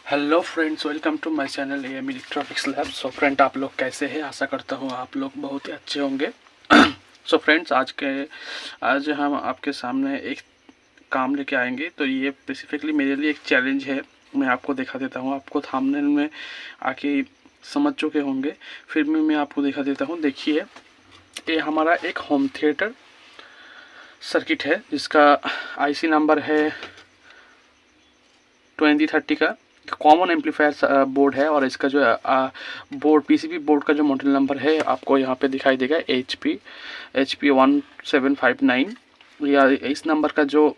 Hello friends, welcome to my channel AM electronics lab. So friend, आप लोग कैसे हैं? आशा करता हूँ आप लोग बहुत ही अच्छे होंगे। सो फ्रेंड्स, आज हम आपके सामने एक काम लेके आएंगे। तो ये स्पेसिफिकली मेरे लिए एक चैलेंज है। मैं आपको दिखा देता हूँ। आपको थंबनेल में आके समझ चुके होंगे, फिर भी मैं आपको दिखा देता हूँ। देखिए, ये हमारा एक होम थिएटर सर्किट है जिसका आईसी नंबर है 2030 का। कॉमन एम्पलीफायर बोर्ड है और इसका जो बोर्ड पीसीबी बोर्ड का जो मॉडल नंबर है आपको यहाँ पे दिखाई देगा HP 1759। या इस नंबर का जो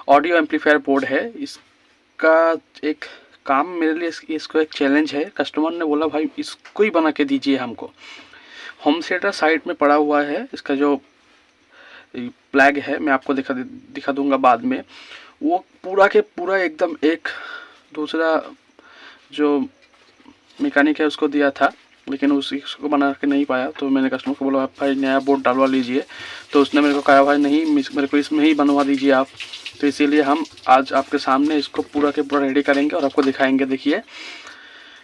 ऑडियो एम्पलीफायर बोर्ड है, इसका एक काम मेरे लिए इसको एक चैलेंज है। कस्टमर ने बोला भाई इसको ही बना के दीजिए हमको। होम थिएटर साइड में पड़ा हुआ है। इसका जो प्लग है मैं आपको दिखा दूंगा बाद में। वो पूरा के पूरा एकदम एक दूसरा जो मैकेनिक है उसको दिया था, लेकिन उसको बना के नहीं पाया। तो मैंने कस्टमर को बोला भाई नया बोर्ड डालवा लीजिए। तो उसने मेरे को कहा भाई नहीं, मेरे को इसमें ही बनवा दीजिए आप। तो इसीलिए हम आज आपके सामने इसको पूरा के पूरा रेडी करेंगे और आपको दिखाएंगे। देखिए,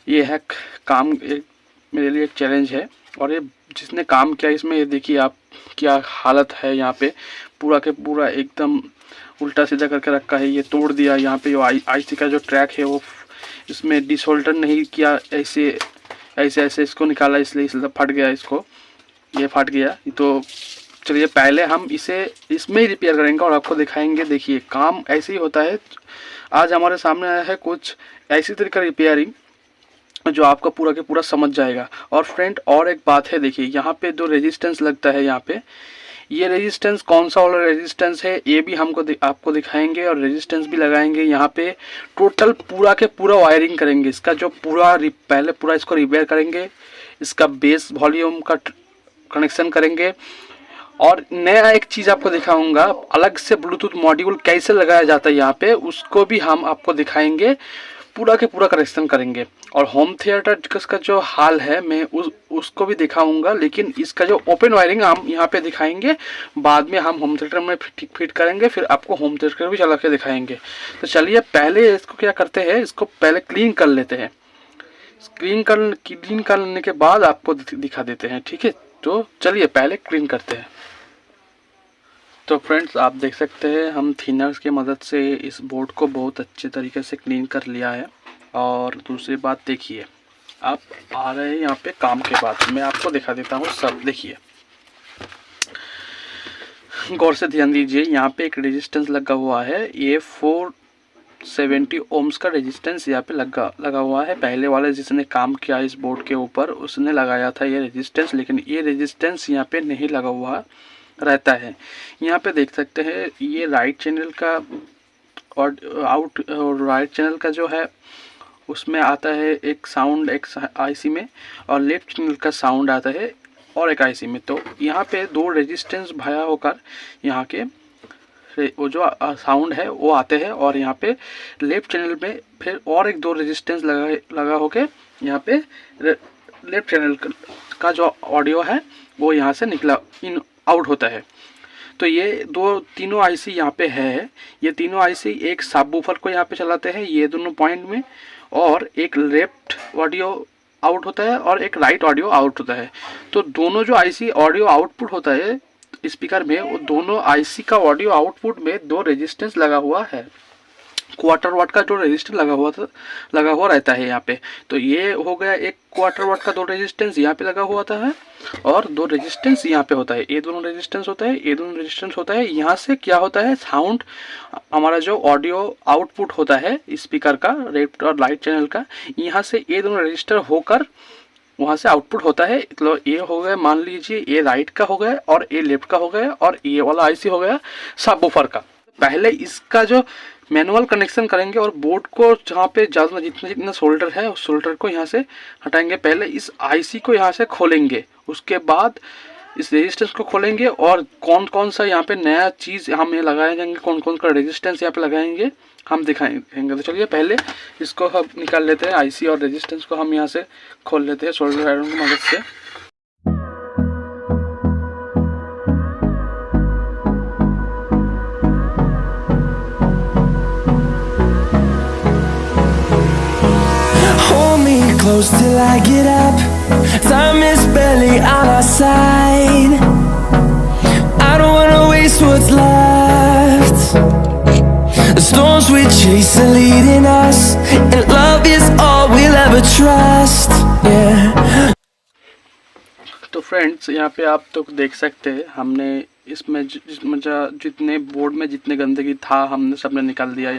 ये है काम, मेरे लिए एक चैलेंज है। और ये जिसने काम किया इसमें, ये देखिए आप क्या हालत है। यहाँ पे पूरा के पूरा एकदम उल्टा सीधा करके रखा है, ये तोड़ दिया। यहाँ पे जो आईसी का जो ट्रैक है वो इसमें डिसोल्डर नहीं किया, ऐसे ऐसे ऐसे इसको निकाला, इसलिए फट गया। इसको ये फट गया। तो चलिए पहले हम इसे इसमें ही रिपेयर करेंगे और आपको दिखाएंगे। देखिए, काम ऐसे ही होता है। आज हमारे सामने आया है कुछ ऐसी तरीके का रिपेयरिंग जो आपको पूरा के पूरा समझ जाएगा। और फ्रेंड, और एक बात है, देखिए यहाँ पे जो रेजिस्टेंस लगता है, यहाँ पे ये रेजिस्टेंस कौन सा वाला रेजिस्टेंस है ये भी आपको दिखाएंगे और रेजिस्टेंस भी लगाएंगे। यहाँ पे टोटल पूरा के पूरा वायरिंग करेंगे। इसका जो पहले पूरा इसको रिपेयर करेंगे। इसका बेस वॉल्यूम का कनेक्शन करेंगे। और नया एक चीज़ आपको दिखाऊंगा, अलग से ब्लूटूथ मॉड्यूल कैसे लगाया जाता है यहाँ पे, उसको भी हम आपको दिखाएंगे। पूरा के पूरा करेक्शन करेंगे। और होम थिएटर का जो हाल है मैं उसको भी दिखाऊंगा, लेकिन इसका जो ओपन वायरिंग हम यहाँ पे दिखाएंगे। बाद में हम होम थिएटर में फिट करेंगे, फिर आपको होम थिएटर भी चला के दिखाएंगे। तो चलिए पहले इसको क्या करते हैं, इसको पहले क्लीन कर लेते हैं। क्लीन करने के बाद आपको दिखा देते हैं, ठीक है। तो चलिए पहले क्लीन करते हैं। तो फ्रेंड्स, आप देख सकते हैं हम थिनर्स की मदद से इस बोर्ड को बहुत अच्छे तरीके से क्लीन कर लिया है। और दूसरी बात देखिए, आप आ रहे हैं यहाँ पे काम के बाद मैं आपको दिखा देता हूँ सब। देखिए, गौर से ध्यान दीजिए, यहाँ पे एक रेजिस्टेंस लगा हुआ है। ये 470 ओम्स का रेजिस्टेंस यहाँ पे लगा हुआ है। पहले वाले जिसने काम किया इस बोर्ड के ऊपर उसने लगाया था ये रेजिस्टेंस, लेकिन ये रेजिस्टेंस यहाँ पे नहीं लगा हुआ रहता है। यहाँ पे देख सकते हैं ये राइट चैनल का और राइट चैनल का जो है उसमें आता है एक साउंड एक आईसी में, और लेफ्ट चैनल का साउंड आता है और एक आईसी में। तो यहाँ पे दो रेजिस्टेंस भाया होकर यहाँ के वो जो साउंड है वो आते हैं, और यहाँ पे लेफ्ट चैनल में फिर और एक दो रेजिस्टेंस लगा होके यहाँ पे लेफ्ट चैनल का जो ऑडियो है वो यहाँ से इन आउट होता है। तो ये तीनों आईसी यहाँ पे है। ये तीनों आईसी एक सबवूफर को यहाँ पे चलाते हैं, ये दोनों पॉइंट में, और एक लेफ्ट ऑडियो आउट होता है और एक राइट ऑडियो आउट होता है। तो दोनों जो आईसी ऑडियो आउटपुट होता है स्पीकर में, वो दोनों आईसी का ऑडियो आउटपुट में दो रेजिस्टेंस लगा हुआ है। क्वार्टर वाट का जो रेजिस्टेंस लगा हुआ रहता है यहाँ पे। तो ये हो गया एक क्वार्टर वाट का दो रेजिस्टेंस यहाँ पे लगा हुआ था, और दो रेजिस्टेंस यहाँ पे होता है। ये दोनों रेजिस्टेंस होता है, ये दोनों रेजिस्टेंस होता है। यहाँ से क्या होता है, साउंड हमारा जो ऑडियो आउटपुट होता है स्पीकर का लेफ्ट और राइट चैनल का, यहाँ से ये दोनों रजिस्टर होकर वहाँ से आउटपुट होता है। तो ये हो गया, मान लीजिए ये राइट का हो गया और ये लेफ्ट का हो गया, और ये वाला आईसी हो गया सबवूफर का। पहले इसका जो मैनुअल कनेक्शन करेंगे और बोर्ड को जहाँ पे ज़्यादा जितना सोल्डर है उस सोल्डर को यहाँ से हटाएंगे। पहले इस आईसी को यहाँ से खोलेंगे, उसके बाद इस रेजिस्टेंस को खोलेंगे, और कौन कौन सा यहाँ पे नया चीज़ हम ये लगाए जाएंगे, कौन कौन का रेजिस्टेंस यहाँ पे लगाएंगे हम दिखाएंगे। तो चलिए पहले इसको हम निकाल लेते हैं। आईसी और रेजिस्टेंस को हम यहाँ से खोल लेते हैं सोल्डर आयरन की मदद से। close till I get up. Time is barely on our side. I don't wanna waste what's left. The storms we chase are leading us, and love is all we'll ever trust. Yeah. तो friends यहाँ पे आप तो देख सकते हैं हमने इसमें जितने बोर्ड में जितने गंदगी था हमने सबने निकाल दिया।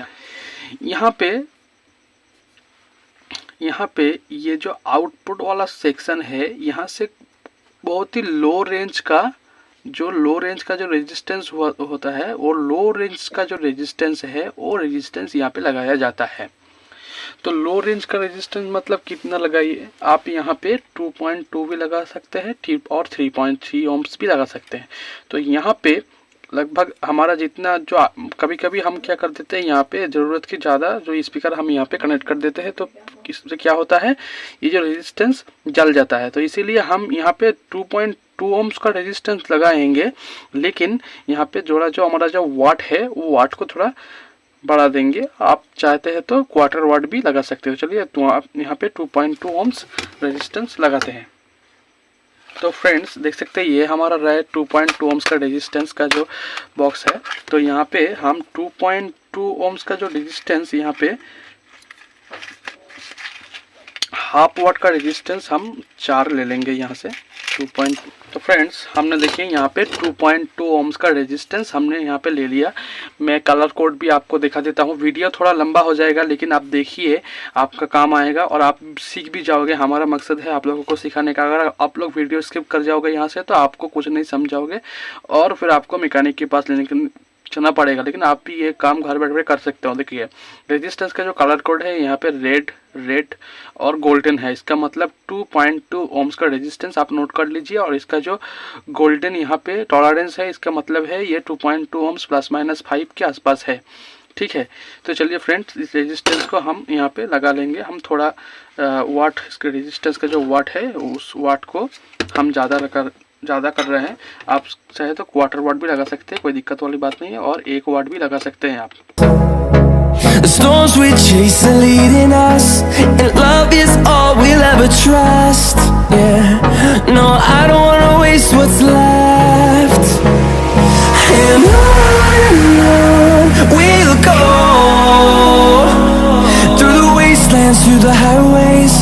यहाँ पे ये जो आउटपुट वाला सेक्शन है यहाँ से बहुत ही लो रेंज का जो रेजिस्टेंस होता है और लो रेंज का जो रेजिस्टेंस है वो रेजिस्टेंस यहाँ पे लगाया जाता है। तो लो रेंज का रेजिस्टेंस मतलब कितना लगाइए आप यहाँ पे 2.2 भी लगा सकते हैं और 3.3 ओम्स भी लगा सकते हैं। तो यहाँ पे लगभग हमारा जितना जो कभी कभी हम क्या कर देते हैं यहाँ पे ज़रूरत की ज़्यादा जो स्पीकर हम यहाँ पे कनेक्ट कर देते हैं तो इससे क्या होता है ये जो रेजिस्टेंस जल जाता है। तो इसीलिए हम यहाँ पे 2.2 ओम्स का रेजिस्टेंस लगाएंगे, लेकिन यहाँ पे जो हमारा जो वाट है वो वाट को थोड़ा बढ़ा देंगे। आप चाहते हैं तो क्वार्टर वाट भी लगा सकते हो। चलिए तो आप यहाँ पे 2.2 ओम्स रेजिस्टेंस लगाते हैं। तो फ्रेंड्स देख सकते हैं ये हमारा रहा है 2.2 ओम्स का रेजिस्टेंस का जो बॉक्स है। तो यहाँ पे हम 2.2 ओम्स का जो रेजिस्टेंस यहाँ पे हाफ वाट का रेजिस्टेंस हम 4 ले लेंगे यहाँ से 2.2। तो फ्रेंड्स हमने देखिए यहाँ पे 2.2 ओम्स का रेजिस्टेंस हमने यहाँ पे ले लिया। मैं कलर कोड भी आपको दिखा देता हूँ। वीडियो थोड़ा लंबा हो जाएगा लेकिन आप देखिए आपका काम आएगा और आप सीख भी जाओगे। हमारा मकसद है आप लोगों को सिखाने का। अगर आप लोग वीडियो स्किप कर जाओगे यहाँ से तो आपको कुछ नहीं समझाओगे और फिर आपको मैकेनिक के पास लेने के चलना पड़ेगा। लेकिन आप भी ये काम घर बैठे कर सकते हो। देखिए रेजिस्टेंस का जो कलर कोड है यहाँ पे रेड और गोल्डन है। इसका मतलब 2.2 ओम्स का रेजिस्टेंस आप नोट कर लीजिए। और इसका जो गोल्डन यहाँ पे टॉलरेंस है इसका मतलब है ये 2.2 ओम्स ±5 के आसपास है। ठीक है, तो चलिए फ्रेंड्स इस रेजिस्टेंस को हम यहाँ पे लगा लेंगे। हम थोड़ा वाट इसके रेजिस्टेंस का जो वाट है उस वाट को हम ज़्यादा कर रहे हैं। आप चाहे तो क्वार्टर वाट भी लगा सकते हैं, कोई दिक्कत वाली बात नहीं है। और 1 वाट भी लगा सकते हैं आप। The storms we chase are leading us, and love is all we'll ever trust. Yeah, no, I don't wanna waste what's left. And on we'll go, through the wastelands, through the highways,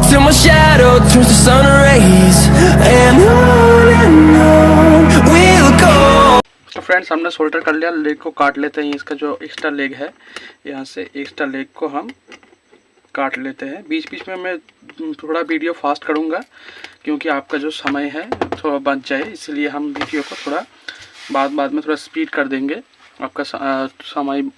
till my shadow turns to sun rays. And on we'll go. तो friends हमने solder कर लिया। Leg को काट लेते हैं। इसका जो एक्स्ट्रा लेग है यहाँ से एक्स्ट्रा लेग को हम काट लेते हैं। बीच बीच में मैं थोड़ा वीडियो फास्ट करूँगा क्योंकि आपका जो समय है थोड़ा बच जाए, इसलिए हम वीडियो को थोड़ा बाद में थोड़ा स्पीड कर देंगे। आपका समय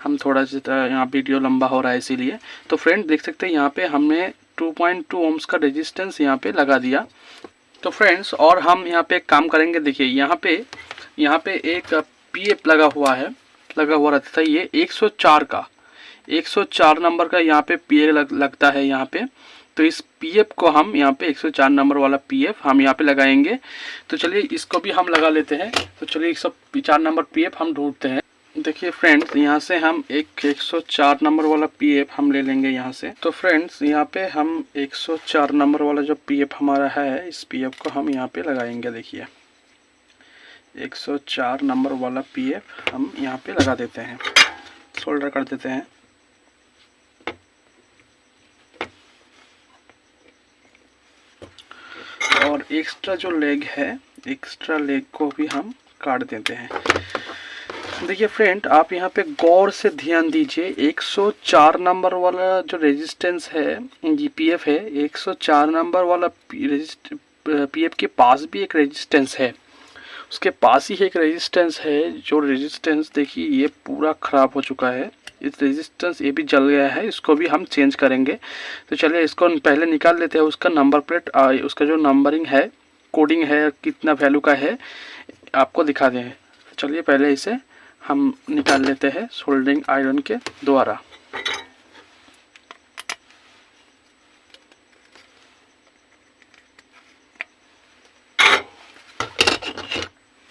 हम थोड़ा यहाँ वीडियो लंबा हो रहा है इसीलिए। तो फ्रेंड देख सकते हैं यहाँ पे हमने 2.2 ओम्स का रेजिस्टेंस यहाँ पे लगा दिया। तो फ्रेंड्स और हम यहाँ पे एक काम करेंगे। देखिए यहाँ पे एक पीएफ लगा हुआ रहता था। ये 104 नंबर का यहाँ पे पीएफ लगता है यहाँ पे। तो इस पीएफ को हम यहाँ पे 104 नंबर वाला पीएफ हम यहाँ पे लगाएंगे। तो चलिए इसको भी हम लगा लेते हैं। तो चलिए 104 नंबर पीएफ हम ढूंढते हैं। देखिए फ्रेंड्स यहाँ से हम एक 104 नंबर वाला पीएफ हम ले लेंगे यहाँ से। तो फ्रेंड्स यहाँ पे हम 104 नंबर वाला जो पीएफ हमारा है इस पीएफ को हम यहाँ पे लगाएंगे। देखिए 104 नंबर वाला पीएफ हम यहाँ पे लगा देते हैं, सोल्डर कर देते हैं। और एक्स्ट्रा जो लेग है एक्स्ट्रा लेग को भी हम काट देते हैं। देखिए फ्रेंड आप यहाँ पे गौर से ध्यान दीजिए। 104 नंबर वाला जो रेजिस्टेंस है जीपीएफ है, 104 नंबर वाला पीएफ के पास भी एक रेजिस्टेंस है, उसके पास ही एक रेजिस्टेंस है। जो रेजिस्टेंस देखिए ये पूरा ख़राब हो चुका है। इस रेजिस्टेंस ये भी जल गया है, इसको भी हम चेंज करेंगे। तो चलिए इसको पहले निकाल लेते हैं। उसका नंबर प्लेट उसका जो नंबरिंग है कोडिंग है कितना वैल्यू का है आपको दिखा दें। चलिए पहले इसे हम निकाल लेते हैं सोल्डरिंग आयरन के द्वारा।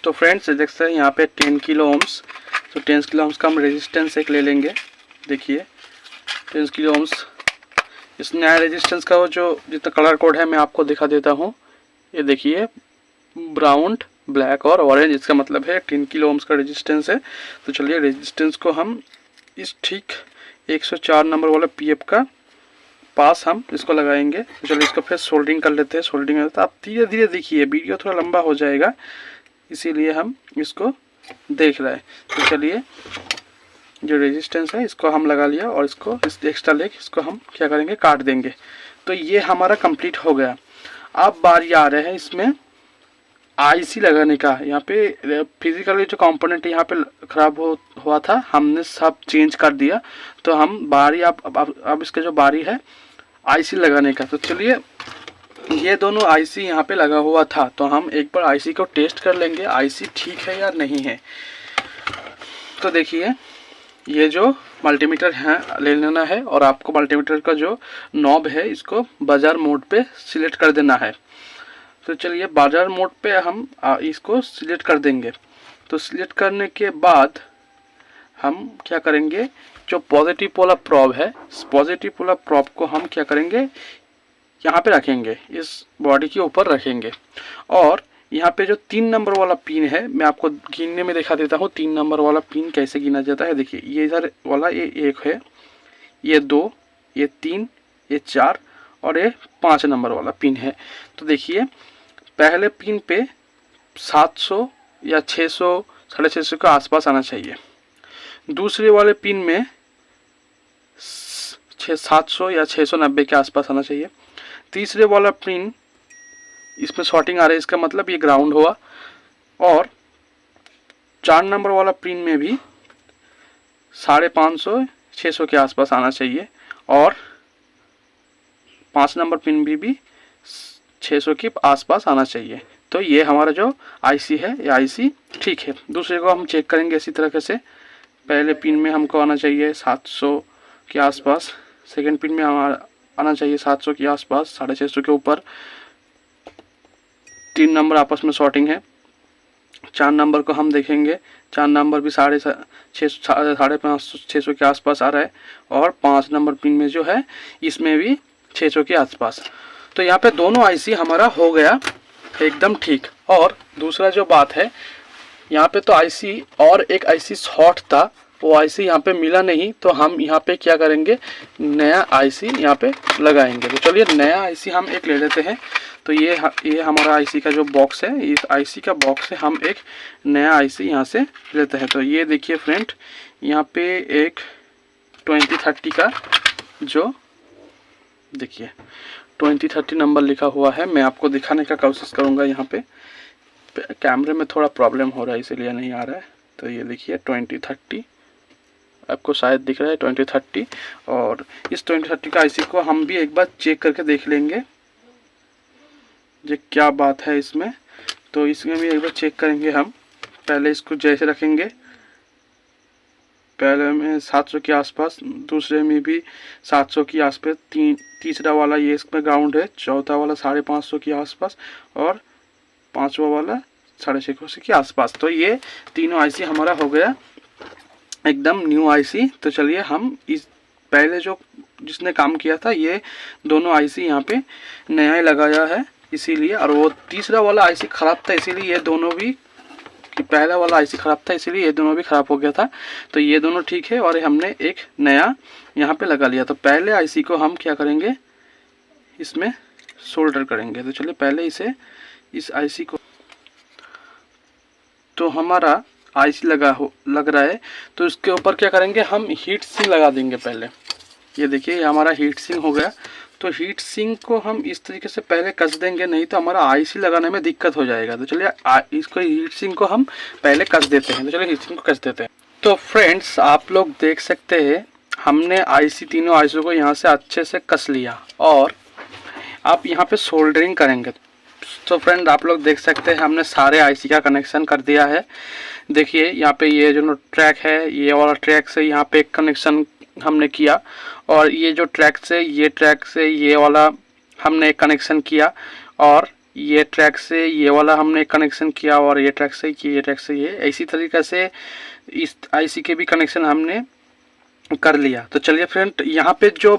तो फ्रेंड्स देख सकते हैं यहाँ पे 10 किलो ओम्स। तो 10 किलो ओम्स का हम रेजिस्टेंस एक ले लेंगे। देखिए 10 किलो ओम्स इस नया रेजिस्टेंस का वो जो जितना कलर कोड है मैं आपको दिखा देता हूँ। ये देखिए, ब्राउन, ब्लैक और ऑरेंज, इसका मतलब है 10 किलो ओम्स का रेजिस्टेंस है। तो चलिए रेजिस्टेंस को हम इस ठीक 104 नंबर वाला पीएफ का पास हम इसको लगाएंगे। तो चलिए इसको फिर सोल्डरिंग कर लेते हैं। सोल्डरिंग में तो आप धीरे धीरे देखिए, वीडियो थोड़ा लंबा हो जाएगा इसीलिए हम इसको देख रहे हैं। तो चलिए जो रेजिस्टेंस है इसको हम लगा लिया और इसको इस एक्स्ट्रा लेग इसको हम क्या करेंगे, काट देंगे। तो ये हमारा कंप्लीट हो गया। अब बारी आ रहे हैं इसमें आईसी लगाने का। यहाँ पे फिजिकली जो कंपोनेंट यहाँ पे खराब हुआ था हमने सब चेंज कर दिया। तो हम बारी अब इसका जो बारी है आईसी लगाने का। तो चलिए ये दोनों आईसी यहाँ पे लगा हुआ था, तो हम एक बार आईसी को टेस्ट कर लेंगे आईसी ठीक है या नहीं है। तो देखिए ये जो मल्टीमीटर है ले लेना है और आपको मल्टीमीटर का जो नॉब है इसको बाजार मोड पे सिलेक्ट कर देना है। तो चलिए बाजार मोड पे हम इसको सिलेक्ट कर देंगे। तो सिलेक्ट करने के बाद हम क्या करेंगे, जो पॉजिटिव वाला प्रॉब है इस पॉजिटिव वाला प्रॉब को हम क्या करेंगे, यहाँ पे रखेंगे, इस बॉडी के ऊपर रखेंगे। और यहाँ पे जो 3 नंबर वाला पिन है मैं आपको गिनने में दिखा देता हूँ। 3 नंबर वाला पिन कैसे गिना जाता है। देखिए ये इधर वाला ये 1 है, ये 2, ये 3, ये 4 और ये 5 नंबर वाला पिन है। तो देखिए पहले पिन पे 700 या 600 650 के आसपास आना चाहिए। दूसरे वाले पिन में 700 या 690 के आसपास आना चाहिए। तीसरे वाला पिन इसमें शॉर्टिंग आ रही है, इसका मतलब ये ग्राउंड हुआ। और 4 नंबर वाला पिन में भी 550 600 के आसपास आना चाहिए। और 5 नंबर पिन भी 600 के आसपास आना चाहिए। तो ये हमारा जो आईसी है ये आईसी ठीक है। दूसरे को हम चेक करेंगे इसी तरीके से। पहले पिन में हमको आना चाहिए 700 के आसपास, सेकंड पिन में हमारा आना चाहिए 700 के आसपास, 650 के ऊपर। 3 नंबर आपस में शॉर्टिंग है। 4 नंबर को हम देखेंगे, 4 नंबर भी 550 के आसपास आ रहा है। और 5 नंबर पिन में जो है इसमें भी 600 के आसपास। तो यहाँ पे दोनों आईसी हमारा हो गया एकदम ठीक। और दूसरा जो बात है, यहाँ पे तो आईसी और एक आईसी शॉर्ट था, वो आईसी यहाँ पे मिला नहीं। तो हम यहाँ पे क्या करेंगे, नया आईसी यहाँ पे लगाएंगे। तो चलिए नया आईसी हम एक ले लेते हैं। तो ये हमारा आईसी का जो बॉक्स है, इस आईसी का बॉक्स से हम एक नया आईसी यहाँ से लेते हैं। तो ये देखिए फ्रेंड, यहाँ पे एक 2030 का जो देखिए 2030 नंबर लिखा हुआ है। मैं आपको दिखाने का कोशिश करूँगा। यहाँ पे कैमरे में थोड़ा प्रॉब्लम हो रहा है इसीलिए नहीं आ रहा है। तो ये देखिए 2030 आपको शायद दिख रहा है 2030। और इस 2030 का आईसी को हम भी एक बार चेक करके देख लेंगे ये क्या बात है इसमें। तो इसमें भी एक बार चेक करेंगे हम। पहले इसको जैसे रखेंगे, पहले में 700 के आसपास, दूसरे में भी 700 के आसपास, तीसरा वाला ये इसमें ग्राउंड है, चौथा वाला 550 के आसपास और 5वां वाला 650 के आसपास। तो ये तीनों आईसी हमारा हो गया एकदम न्यू आईसी। तो चलिए हम इस पहले जो जिसने काम किया था ये दोनों आईसी यहाँ पे नया ही लगाया है इसीलिए। और वो तीसरा वाला आईसी ख़राब था इसीलिए ये दोनों भी, कि पहला वाला आईसी ख़राब था इसीलिए ये दोनों भी ख़राब हो गया था। तो ये दोनों ठीक है और हमने एक नया यहाँ पे लगा लिया। तो पहले आईसी को हम क्या करेंगे, इसमें सोल्डर करेंगे। तो चलिए पहले इस आईसी को, तो हमारा आईसी लग रहा है। तो इसके ऊपर क्या करेंगे, हम हीट सिंक लगा देंगे पहले। ये देखिए ये हमारा हीट सिंक हो गया। तो हीट सिंक को हम इस तरीके से पहले कस देंगे, नहीं तो हमारा आईसी लगाने में दिक्कत हो जाएगा। तो चलिए इसको हीट सिंक को हम पहले कस देते हैं। तो चलिए हीट सिंक को कस देते हैं। तो फ्रेंड्स आप लोग देख सकते हैं हमने आईसी तीनों आईसी को यहाँ से अच्छे से कस लिया और आप यहाँ पे सोल्डरिंग करेंगे। तो फ्रेंड आप लोग देख सकते हैं हमने सारे आईसी का कनेक्शन कर दिया है। देखिए यहाँ पे ये जो ट्रैक है, ये वाला ट्रैक से यहाँ पे एक कनेक्शन हमने किया और ये जो ट्रैक से ये वाला हमने एक कनेक्शन किया और ये ट्रैक से ये वाला हमने एक कनेक्शन किया और ये ट्रैक से ये इसी तरीके से इस आईसी के भी कनेक्शन हमने कर लिया। तो चलिए फ्रेंड यहाँ पे जो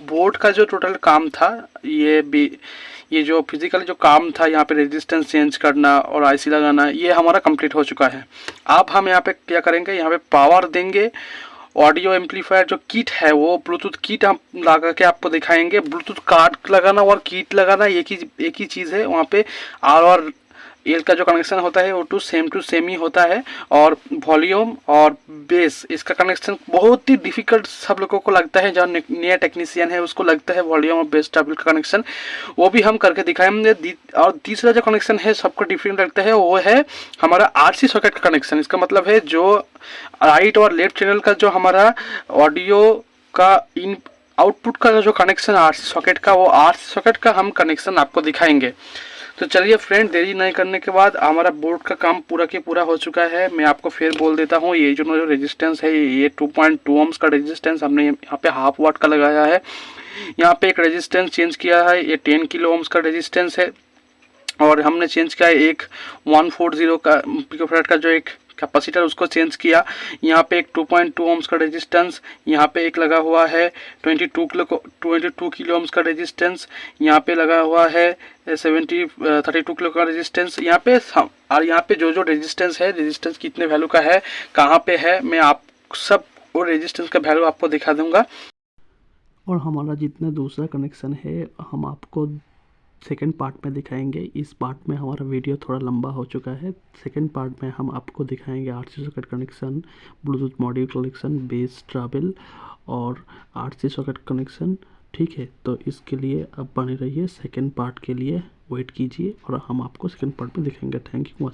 बोर्ड का जो टोटल काम था, ये जो फिजिकल जो काम था यहाँ पे रेजिस्टेंस चेंज करना और आईसी लगाना, ये हमारा कंप्लीट हो चुका है। अब हम यहाँ पे क्या करेंगे, यहाँ पे पावर देंगे। ऑडियो एम्पलीफायर जो किट है वो ब्लूटूथ किट हम लगा के आपको दिखाएंगे। ब्लूटूथ कार्ड लगाना और किट लगाना एक ही चीज़ है। वहाँ पे आर और एल का जो कनेक्शन होता है वो टू सेम ही होता है। और वॉल्यूम और बेस इसका कनेक्शन बहुत ही डिफिकल्ट सब लोगों को लगता है, जो नया टेक्नीशियन है उसको लगता है वॉल्यूम और बेस ट्रबल का कनेक्शन, वो भी हम करके दिखाएंगे। और तीसरा जो कनेक्शन है सबको डिफरेंट लगता है, वो है हमारा आरसी सॉकेट का कनेक्शन। इसका मतलब है जो राइट और लेफ्ट चैनल का जो हमारा ऑडियो का इन आउटपुट का जो कनेक्शन आरसी सॉकेट का, वो आरसी सॉकेट का हम कनेक्शन आपको दिखाएंगे। तो चलिए फ्रेंड, देरी नहीं करने के बाद हमारा बोर्ड का काम पूरा के पूरा हो चुका है। मैं आपको फिर बोल देता हूँ, ये जो रेजिस्टेंस है ये 2.2 ohms का रेजिस्टेंस हमने यहाँ पे 1/2 watt का लगाया है। यहाँ पे एक रेजिस्टेंस चेंज किया है, ये 10 किलो ohms का रेजिस्टेंस है। और हमने चेंज किया है एक 140 का पिकोफैराड का जो एक कैपेसिटर, उसको चेंज किया। यहाँ पे एक 2.2 ohms का रेजिस्टेंस, यहाँ पे एक लगा हुआ है 22 किलो ohms का रेजिस्टेंस, यहाँ पे लगा हुआ है 32 किलो का रेजिस्टेंस। यहाँ पे और यहाँ पे जो रेजिस्टेंस है, रेजिस्टेंस कितने वैल्यू का है, कहाँ पे है, मैं आप सब वो रेजिस्टेंस का वैल्यू आपको दिखा दूंगा। और हमारा जितना दूसरा कनेक्शन है हम आपको सेकेंड पार्ट में दिखाएंगे। इस पार्ट में हमारा वीडियो थोड़ा लंबा हो चुका है। सेकेंड पार्ट में हम आपको दिखाएंगे RC socket connection, Bluetooth module connection, base trouble और आरसी सॉकेट कनेक्शन। ठीक है, तो इसके लिए अब बने रहिए, सेकेंड पार्ट के लिए वेट कीजिए और हम आपको सेकेंड पार्ट में दिखाएंगे। Thank you much.